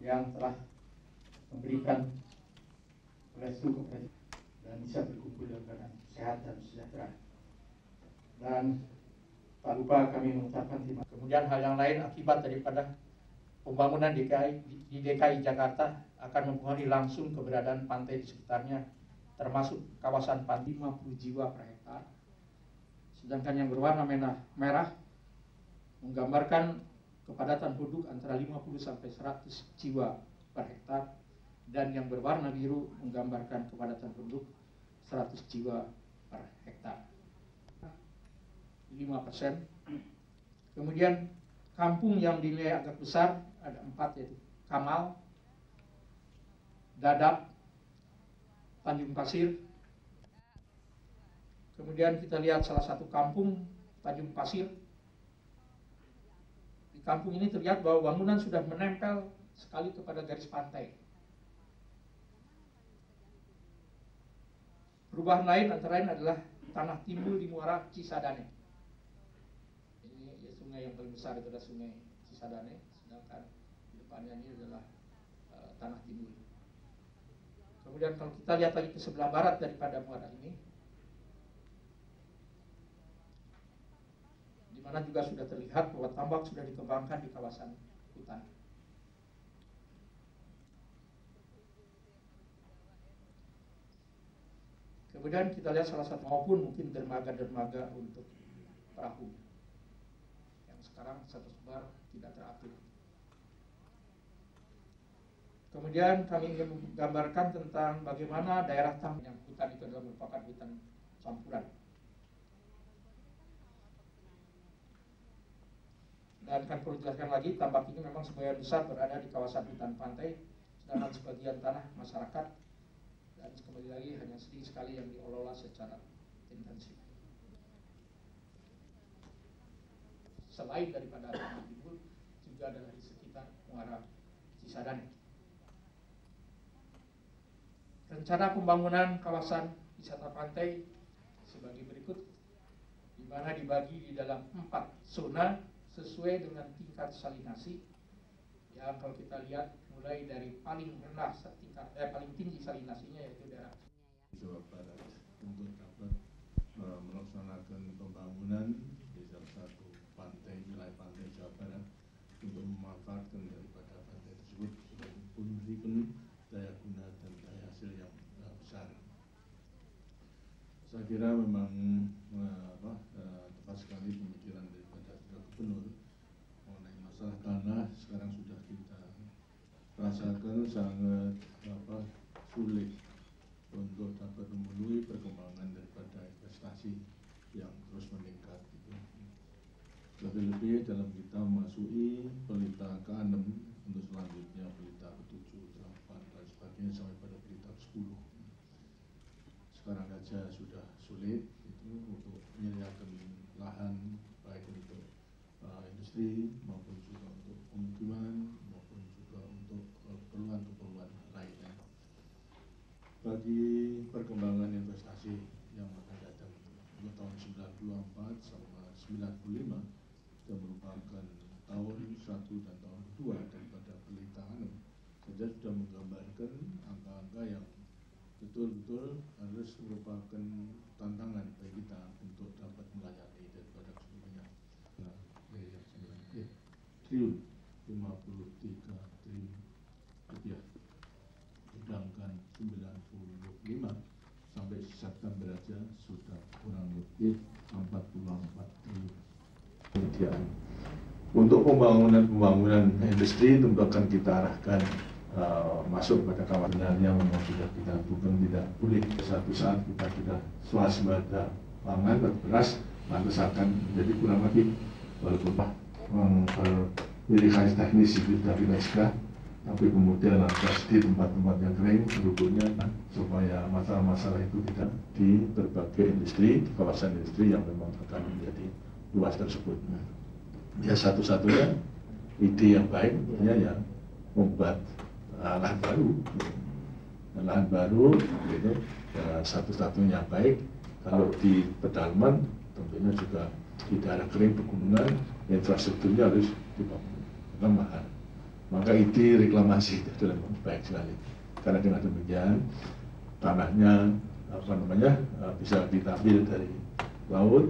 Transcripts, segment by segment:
yang telah memberikan restu kepada dan bisa berkumpul dengan sehat dan sejahtera. Dan tak lupa kami mengucapkan terima kasih. Kemudian hal yang lain akibat daripada pembangunan di DKI Jakarta akan mempengaruhi langsung keberadaan pantai di sekitarnya, termasuk kawasan pantai 50 jiwa per hektar. Sedangkan yang berwarna merah menggambarkan kepadatan penduduk antara 50 sampai 100 jiwa per hektar, dan yang berwarna biru menggambarkan kepadatan penduduk 100 jiwa per hektar. 5%. Kemudian kampung yang dinilai agak besar ada 4, yaitu Kamal, Dadap, Tanjung Pasir. Kemudian kita lihat salah satu kampung Tanjung Pasir. Di kampung ini terlihat bahwa bangunan sudah menempel sekali kepada garis pantai. Perubahan lain antara lain adalah tanah timbul di muara Cisadane. Ini ya, sungai yang paling besar itu adalah sungai Cisadane, sedangkan di depannya ini adalah tanah timbul. Kemudian kalau kita lihat lagi ke sebelah barat daripada muara ini, di mana juga sudah terlihat bahwa tambak sudah dikembangkan di kawasan hutan. Kemudian kita lihat salah satu maupun mungkin dermaga-dermaga untuk perahu yang sekarang satu sebar tidak teratur. Kemudian kami ingin menggambarkan tentang bagaimana daerah tambak yang hutan itu adalah merupakan hutan campuran. Dan kan perlu dijelaskan lagi, tambak ini memang sebagian besar berada di kawasan hutan pantai, sedangkan sebagian tanah masyarakat, dan kembali lagi hanya sedikit sekali yang diolah secara intensif. Selain daripada tanah timbul, juga adalah di sekitar muara Cisadane. Rencana pembangunan kawasan wisata pantai sebagai berikut, di mana dibagi di dalam 4 zona sesuai dengan tingkat salinasi. Yang kalau kita lihat mulai dari paling rendah paling tinggi salinasinya yaitu daerah Jawa Barat untuk dapat melaksanakan pembangunan di salah satu pantai, wilayah pantai Jawa Barat, untuk memanfaatkan daripada pantai tersebut sebagai memberikan daya guna dan daya hasil yang besar. Saya kira memang tepat sekali pemikiran daripada Gubernur mengenai masalah tanah sekarang sudah kita rasakan sangat sulit untuk dapat memenuhi perkembangan daripada investasi yang terus meningkat. Lebih-lebih dalam kita memasuki pelita ke-6 untuk selanjutnya pelita ke-7, 8 dan sebagainya sampai pada pelita ke-10. Sekarang saja sudah sulit itu untuk menyediakan lahan baik untuk industri maupun juga untuk pemukiman maupun juga untuk keperluan-keperluan lainnya. Bagi perkembangan investasi yang akan datang pada tahun 94 sama 95 yang merupakan tahun 1 dan tahun 2 daripada pelita 6 saja sudah menggambarkan angka-angka yang betul-betul harus merupakan tantangan bagi kita untuk dapat melayani daripada keseluruhannya. Triliun 53 triliun rupiah. Sedangkan 95 sampai September saja sudah kurang lebih 44 triliun. Kemudian untuk pembangunan industri tentu akan kita arahkan masuk pada kawasan yang memang sudah kita bukan tidak boleh. Satu saat kita sudah swasembada pangan dan beras, lantas akan menjadi kurang lebih, walaupun verifikasi teknis itu sudah kita segera, tapi kemudian lantas di tempat-tempat yang kering penduduknya supaya masalah-masalah itu tidak di berbagai industri, di kawasan industri yang memang akan menjadi luas tersebut. Ya satu-satunya ide yang baik ya membuat lahan baru gitu, ya, satu-satunya baik kalau di pedalaman tentunya juga di daerah kering pegunungan infrastrukturnya harus dibangun karena mahal. maka ide reklamasi itu adalah baik sekali. Karena dengan demikian tanahnya bisa diambil dari laut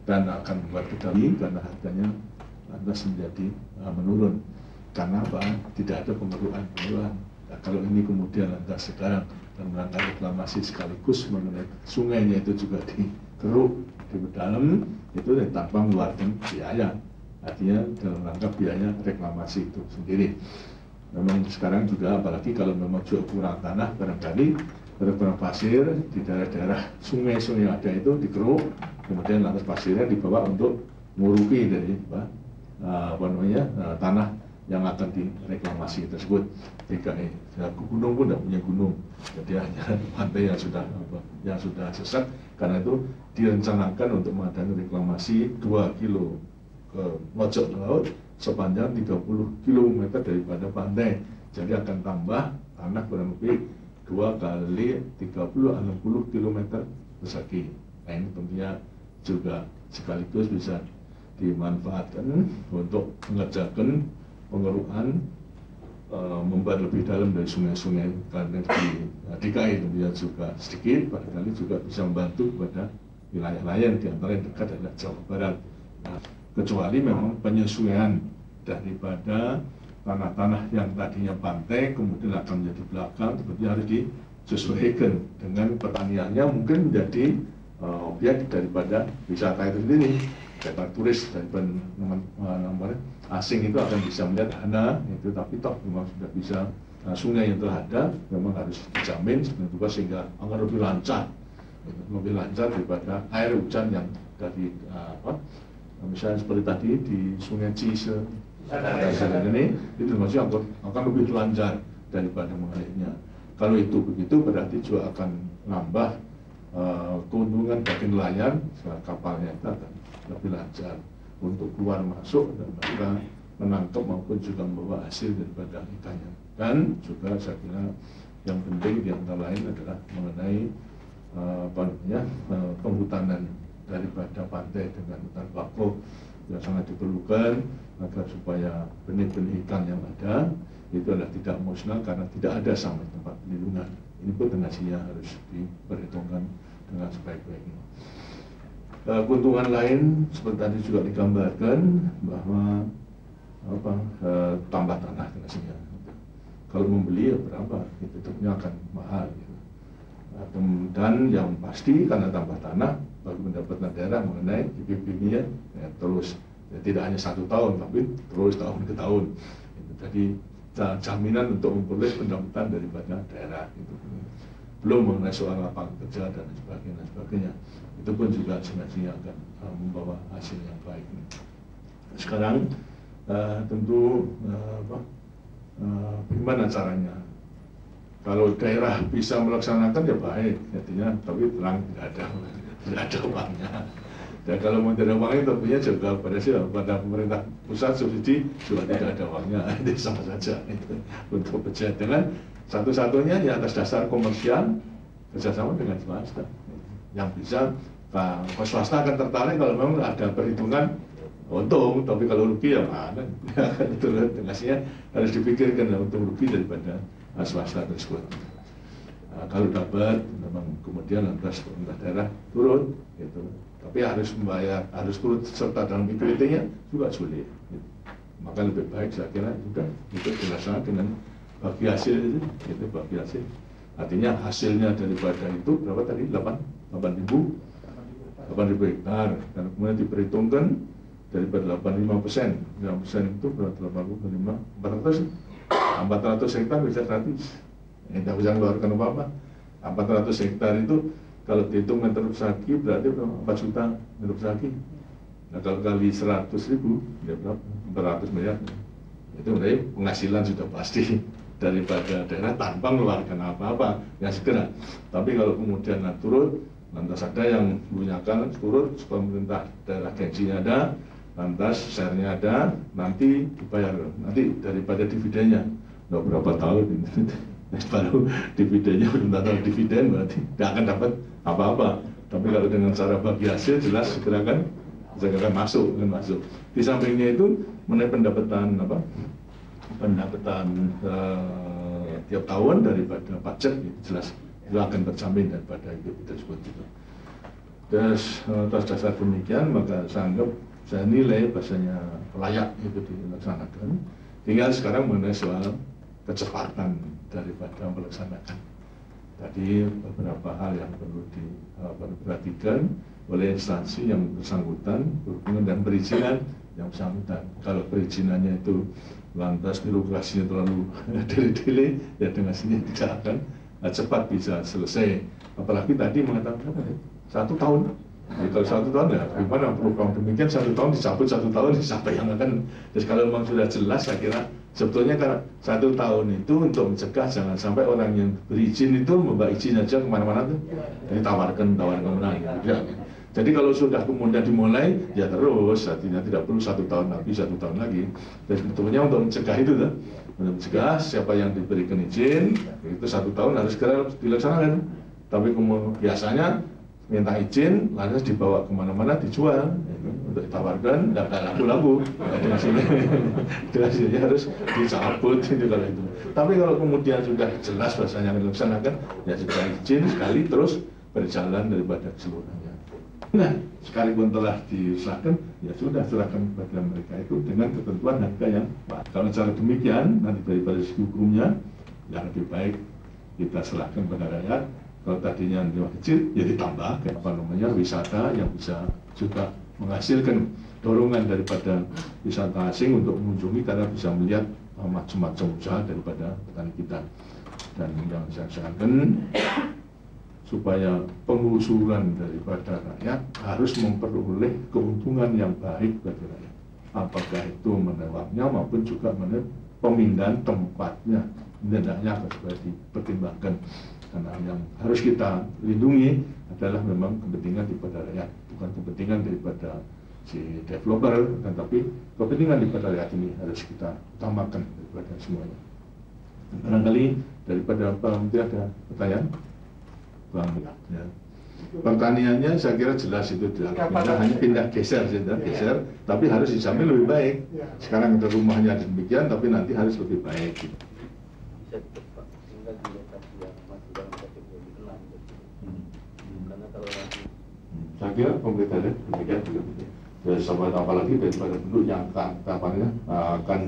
dan akan membuat kedali karena harganya lantas menjadi menurun. Karena apa? Tidak ada pengeruan. Nah, kalau ini kemudian lantas sekarang dalam rangka reklamasi sekaligus mengenai sungainya itu juga dikeruk di dalam, itu tanpa mengeluarkan biaya. Artinya dalam rangka biaya reklamasi itu sendiri. Memang sekarang juga apalagi kalau memang juga kurang tanah, barangkali kurang pasir di daerah-daerah sungai-sungai yang ada itu dikeruk, kemudian lantas pasirnya dibawa untuk ngurupi dari tanah yang akan direklamasi tersebut. Jika gunung pun tidak punya gunung, jadi hanya pantai yang sudah sesak. Karena itu direncanakan untuk mengadakan reklamasi 2 kilo ke pojok laut sepanjang 30 km daripada pantai. Jadi akan tambah tanah kurang lebih 2 kali 60 km persegi. Nah, ini tentunya juga sekaligus bisa dimanfaatkan untuk mengerjakan pengerukan, membuat lebih dalam dari sungai-sungai, karena di DKI tentunya juga sedikit, barangkali juga bisa membantu kepada wilayah lain, di antara yang dekat adalah Jawa Barat. Nah, kecuali memang penyesuaian daripada tanah-tanah yang tadinya pantai kemudian akan menjadi belakang, seperti harus disesuaikan dengan pertaniannya, mungkin menjadi objek daripada wisata itu sendiri. Daripada turis, daripada nomor asing itu akan bisa melihat dana itu, tapi toh memang sudah bisa sungai yang telah ada memang harus dijamin juga sehingga akan lebih lancar daripada air hujan yang dari misalnya seperti tadi di Sungai Cise ini itu maksudnya akan lebih lancar daripada mengalirnya. Kalau itu begitu berarti juga akan nambah keuntungan bagi nelayan, kapalnya itu akan lebih lancar untuk keluar masuk dan mereka menangkap maupun juga membawa hasil daripada ikannya. Dan juga saya kira yang penting di antara lain adalah mengenai penghutanan daripada pantai dengan hutan bakau yang sangat diperlukan agar supaya benih-benih ikan yang ada itu adalah tidak musnah karena tidak ada sama tempat pelindungan. Ini potensinya harus diperhitungkan dengan sebaik-baiknya. Keuntungan lain seperti tadi juga digambarkan bahwa tambah tanah tentunya. Kalau membeli ya berapa, itu tentunya akan mahal. Gitu. Dan yang pasti karena tambah tanah bagi pendapatan daerah mengenai IPP-nya ya, terus ya, tidak hanya 1 tahun tapi terus tahun ke tahun. Jadi jaminan untuk memperoleh pendapatan daripada daerah. Gitu. Belum mengenai soal lapangan kerja dan sebagainya. Itu pun juga semestinya akan membawa hasil yang baik. Sekarang tentu bagaimana caranya? Kalau daerah bisa melaksanakan ya baik, artinya tapi terang tidak ada uangnya. Dan kalau mau ada uangnya tentunya juga pada pemerintah pusat subsidi juga tidak ada uangnya. Itu sama saja itu untuk pejabat dengan satu-satunya ya atas dasar komersial kerjasama dengan swasta yang bisa swasta akan tertarik kalau memang ada perhitungan untung, tapi kalau rugi ya mana itu tengasnya harus dipikirkan untuk rugi daripada swasta tersebut. Kalau dapat memang kemudian lantas pemerintah daerah turun gitu, tapi harus membayar, harus turut serta dalam IPT-nya juga sulit gitu. Maka lebih baik saya kira sudah itu dilaksanakan dengan bagi hasil itu bagi hasil. Artinya hasilnya daripada itu berapa tadi? 8.000 hektar dan kemudian diperhitungkan daripada 85%, 5% itu berarti 400 hektar bisa gratis. Tidak usah mengeluarkan apa-apa. 400 hektar itu kalau dihitung meter persegi berarti 4 juta meter persegi. Nah kalau kali 100.000 ya berapa? 400 miliar. Itu berarti penghasilan sudah pasti daripada daerah tanpa mengeluarkan apa-apa yang segera. Tapi kalau kemudian turut, lantas ada yang mengunyakan turut, pemerintah daerah gengsinya ada, lantas share-nya ada, nanti dibayar, nanti daripada dividennya. Nggak berapa tahun ini, baru dividennya belum tahu dividen berarti nggak akan dapat apa-apa. Tapi kalau dengan cara bagi hasil jelas segera kan masuk. Di sampingnya itu mengenai pendapatan pendapatan tiap tahun daripada pajak itu jelas itu akan terjamin daripada itu tersebut. Terus atas dasar demikian maka saya nilai bahasanya layak itu dilaksanakan. Tinggal sekarang mengenai soal kecepatan daripada melaksanakan. Tadi beberapa hal yang perlu diperhatikan oleh instansi yang bersangkutan berhubungan dengan perizinan yang bersangkutan. Kalau perizinannya itu lantas birokrasinya terlalu delay, ya dengan sini tidak akan cepat bisa selesai. Apalagi tadi mengatakan 1 tahun. Jadi kalau 1 tahun ya gimana program demikian 1 tahun dicabut 1 tahun siapa yang akan. Jadi kalau memang sudah jelas saya kira sebetulnya karena 1 tahun itu untuk mencegah jangan sampai orang yang berizin itu membawa izin aja kemana-mana tuh. Jadi tawarkan menang. Ya. Jadi kalau sudah kemudian dimulai ya terus artinya tidak perlu 1 tahun lagi 1 tahun lagi. Dan sebetulnya untuk mencegah itu tuh. Untuk mencegah siapa yang diberikan izin itu 1 tahun harus segera dilaksanakan. Tapi biasanya minta izin, lantas dibawa kemana-mana dijual untuk ditawarkan, dan laku-laku dengan sini harus dicabut itu kalau itu. Tapi kalau kemudian sudah jelas bahasanya akan dilaksanakan, ya sudah izin sekali terus berjalan daripada keseluruhannya. Nah, sekalipun telah disahkan, ya sudah serahkan kepada mereka itu dengan ketentuan harga yang baik. Kalau cara demikian, nanti daripada segi hukumnya, yang lebih baik kita serahkan kepada rakyat. Kalau tadinya nilai kecil, ya ditambah wisata yang bisa juga menghasilkan dorongan daripada wisata asing untuk mengunjungi karena bisa melihat macam-macam usaha daripada petani kita. Dan yang saya sarankan supaya pengusuran daripada rakyat harus memperoleh keuntungan yang baik bagi rakyat. Apakah itu menewaknya maupun juga pemindahan tempatnya. Hendaknya harus dipertimbangkan. Karena yang harus kita lindungi adalah memang kepentingan daripada rakyat, bukan kepentingan daripada si developer, tapi kepentingan daripada rakyat ini harus kita utamakan daripada semuanya. Barangkali daripada Pak Menteri ada pertanyaan? Bang, ya. Pertaniannya saya kira jelas itu hanya pindah geser saja, geser, tapi harus dijamin lebih baik. Sekarang ada rumahnya demikian, tapi nanti harus lebih baik. Bisa cepat tinggal di lokasi yang masih dalam kategori dikenal. Karena kalau nanti saya kira pemerintah demikian juga. Apalagi daripada penduduk yang akan